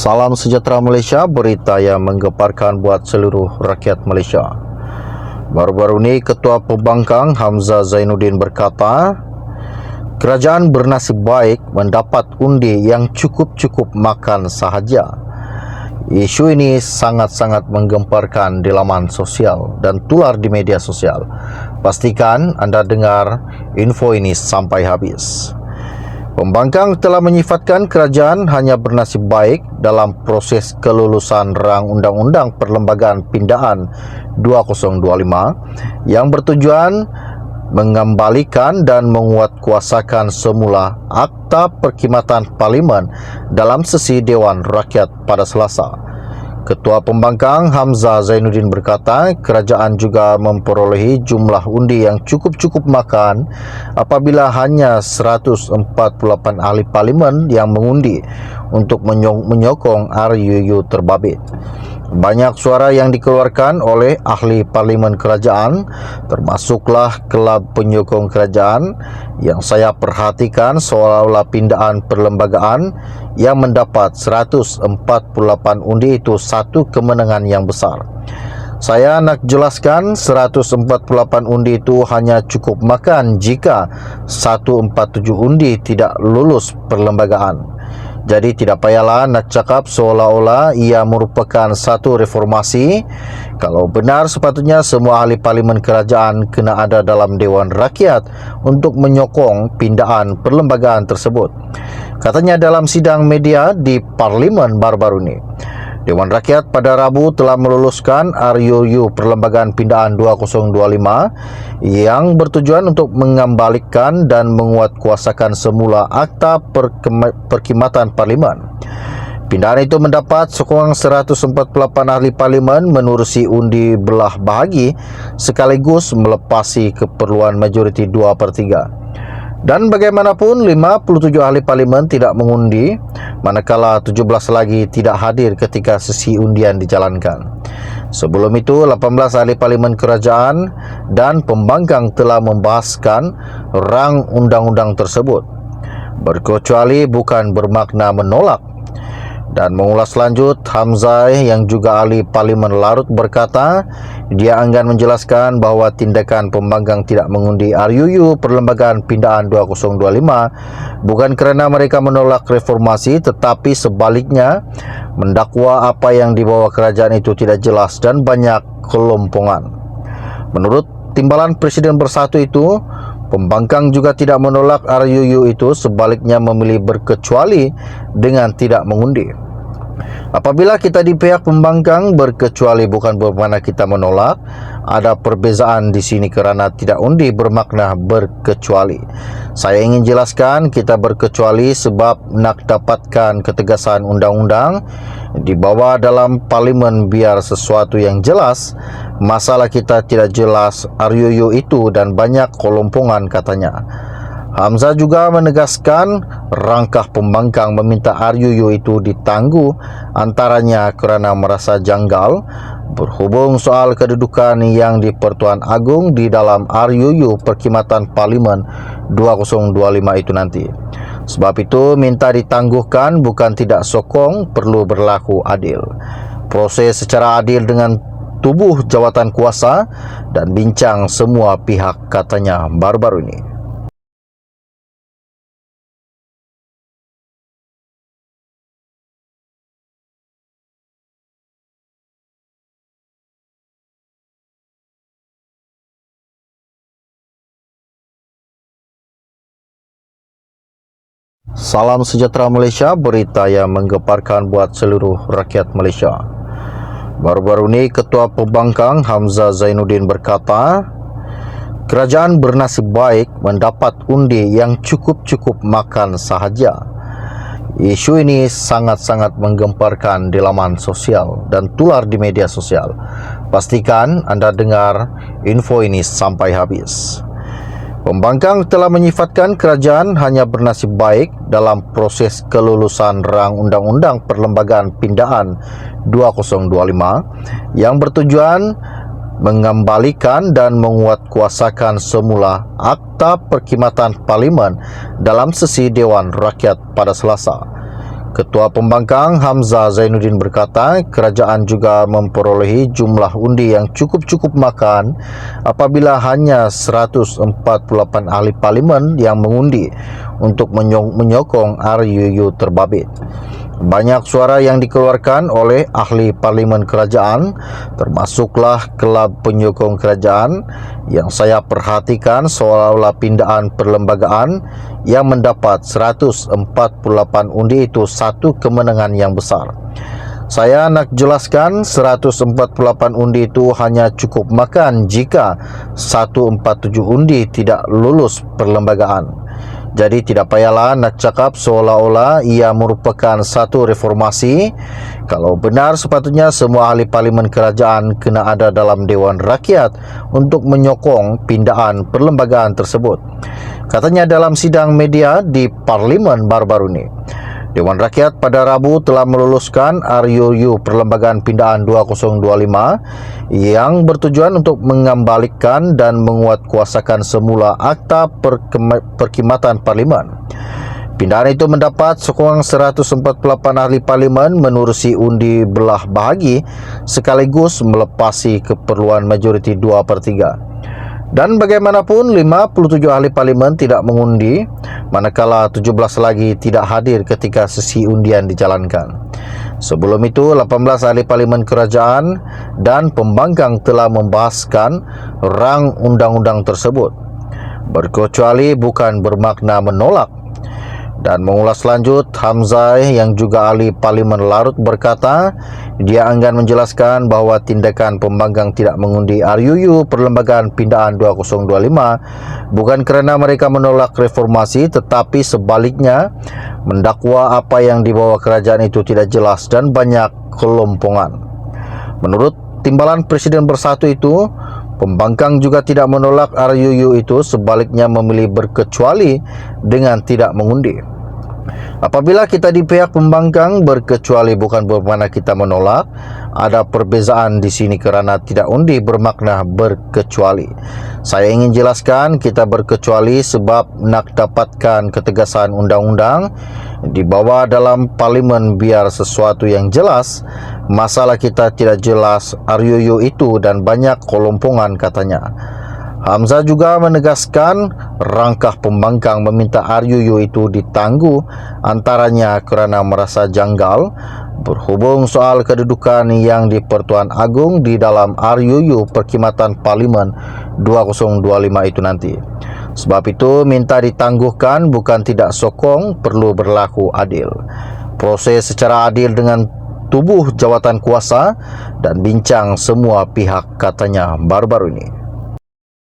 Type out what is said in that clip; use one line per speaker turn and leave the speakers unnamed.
Salam sejahtera Malaysia, berita yang menggemparkan buat seluruh rakyat Malaysia. Baru-baru ini Ketua Pembangkang Hamzah Zainuddin berkata, kerajaan bernasib baik mendapat undi yang cukup-cukup makan sahaja. Isu ini sangat-sangat menggemparkan di laman sosial dan tular di media sosial. Pastikan anda dengar info ini sampai habis. Pembangkang telah menyifatkan kerajaan hanya bernasib baik dalam proses kelulusan rang Undang-Undang Perlembagaan Pindaan 2025 yang bertujuan mengembalikan dan menguatkuasakan semula Akta Perkhidmatan Parlimen dalam sesi Dewan Rakyat pada Selasa. Ketua Pembangkang Hamzah Zainuddin berkata, kerajaan juga memperolehi jumlah undi yang cukup-cukup makan apabila hanya 148 ahli parlimen yang mengundi untuk menyokong RUU terbabit. Banyak suara yang dikeluarkan oleh ahli parlimen kerajaan, termasuklah kelab penyokong kerajaan yang saya perhatikan seolah-olah pindaan perlembagaan yang mendapat 148 undi itu satu kemenangan yang besar. Saya nak jelaskan 148 undi itu hanya cukup makan jika 147 undi tidak lulus perlembagaan. Jadi tidak payahlah nak cakap seolah-olah ia merupakan satu reformasi. Kalau benar, sepatutnya semua ahli parlimen kerajaan kena ada dalam Dewan Rakyat untuk menyokong pindaan perlembagaan tersebut. Katanya dalam sidang media di parlimen baru-baru ini. Dewan Rakyat pada Rabu telah meluluskan RUU Perlembagaan Pindaan 2025 yang bertujuan untuk mengembalikan dan menguatkuasakan semula Akta Perkhidmatan Parlimen. Pindaan itu mendapat sokongan 148 ahli parlimen menerusi undi belah bahagi sekaligus melepasi keperluan majoriti 2/3. Dan bagaimanapun 57 ahli parlimen tidak mengundi, manakala 17 lagi tidak hadir ketika sesi undian dijalankan. Sebelum itu, 18 ahli parlimen kerajaan dan pembangkang telah membahaskan rang undang-undang tersebut. Berkecuali bukan bermakna menolak. Dan mengulas lanjut, Hamzah yang juga ahli parlimen Larut berkata, dia enggan menjelaskan bahawa tindakan pembangkang tidak mengundi RUU Perlembagaan Pindaan 2025 bukan kerana mereka menolak reformasi, tetapi sebaliknya mendakwa apa yang dibawa kerajaan itu tidak jelas dan banyak kelompongan. Menurut Timbalan Presiden Bersatu itu, pembangkang juga tidak menolak RUU itu, sebaliknya memilih berkecuali dengan tidak mengundi. Apabila kita di pihak pembangkang berkecuali bukan bermakna kita menolak, ada perbezaan di sini kerana tidak undi bermakna berkecuali. Saya ingin jelaskan kita berkecuali sebab nak dapatkan ketegasan undang-undang dibawa dalam parlimen biar sesuatu yang jelas. Masalah kita tidak jelas RUU itu dan banyak kelompongan, katanya. Hamzah juga menegaskan rangkah pembangkang meminta RUU itu ditangguh antaranya kerana merasa janggal berhubung soal kedudukan yang di Pertuan Agong di dalam RUU Perkhidmatan Parlimen 2025 itu nanti. Sebab itu minta ditangguhkan, bukan tidak sokong, perlu berlaku adil. Proses secara adil dengan tubuh jawatan kuasa dan bincang semua pihak, katanya baru-baru ini. Salam sejahtera Malaysia, berita yang menggemparkan buat seluruh rakyat Malaysia. Baru-baru ini Ketua Pembangkang Hamzah Zainuddin berkata, kerajaan bernasib baik mendapat undi yang cukup-cukup makan sahaja. Isu ini sangat-sangat menggemparkan di laman sosial dan tular di media sosial. Pastikan anda dengar info ini sampai habis. Pembangkang telah menyifatkan kerajaan hanya bernasib baik dalam proses kelulusan rang Undang-Undang Perlembagaan Pindaan 2025 yang bertujuan mengembalikan dan menguatkuasakan semula Akta Perkhidmatan Parlimen dalam sesi Dewan Rakyat pada Selasa. Ketua Pembangkang Hamzah Zainuddin berkata, kerajaan juga memperolehi jumlah undi yang cukup makan apabila hanya 148 ahli parlimen yang mengundi untuk menyokong RUU terbabit. Banyak suara yang dikeluarkan oleh ahli parlimen kerajaan, termasuklah kelab penyokong kerajaan, yang saya perhatikan seolah-olah pindaan perlembagaan yang mendapat 148 undi itu satu kemenangan yang besar. Saya nak jelaskan 148 undi itu hanya cukup makan jika 147 undi tidak lulus perlembagaan. Jadi tidak payahlah nak cakap seolah-olah ia merupakan satu reformasi. Kalau benar, sepatutnya semua ahli parlimen kerajaan kena ada dalam Dewan Rakyat untuk menyokong pindaan perlembagaan tersebut, katanya dalam sidang media di parlimen baru-baru ini. Dewan Rakyat pada Rabu telah meluluskan RUU Perlembagaan Pindaan 2025 yang bertujuan untuk mengembalikan dan menguatkuasakan semula Akta Perkhidmatan Parlimen. Pindaan itu mendapat sokongan 148 ahli parlimen menerusi undi belah bahagi sekaligus melepasi keperluan majoriti 2/3. Dan bagaimanapun 57 ahli parlimen tidak mengundi, manakala 17 lagi tidak hadir ketika sesi undian dijalankan. Sebelum itu, 18 ahli parlimen kerajaan dan pembangkang telah membahaskan rang undang-undang tersebut. Berkecuali bukan bermakna menolak. Dan mengulas lanjut, Hamzah yang juga ahli parlimen Larut berkata, dia enggan menjelaskan bahawa tindakan pembangkang tidak mengundi RUU Perlembagaan Pindaan 2025 bukan kerana mereka menolak reformasi, tetapi sebaliknya mendakwa apa yang dibawa kerajaan itu tidak jelas dan banyak kelompongan. Menurut Timbalan Presiden Bersatu itu, pembangkang juga tidak menolak RUU itu, sebaliknya memilih berkecuali dengan tidak mengundi. Apabila kita di pihak pembangkang, berkecuali bukan bermakna kita menolak. Ada perbezaan di sini kerana tidak undi bermakna berkecuali. Saya ingin jelaskan, kita berkecuali sebab nak dapatkan ketegasan undang-undang dibawa dalam parlimen biar sesuatu yang jelas. Masalah kita tidak jelas RUU itu dan banyak kelompongan, katanya. Hamzah juga menegaskan rangkah pembangkang meminta RUU itu ditangguh antaranya kerana merasa janggal berhubung soal kedudukan yang di Pertuan Agong di dalam RUU Perkhidmatan Parlimen 2025 itu nanti. Sebab itu minta ditangguhkan, bukan tidak sokong, perlu berlaku adil. Proses secara adil dengan tubuh jawatan kuasa dan bincang semua pihak, katanya baru-baru ini.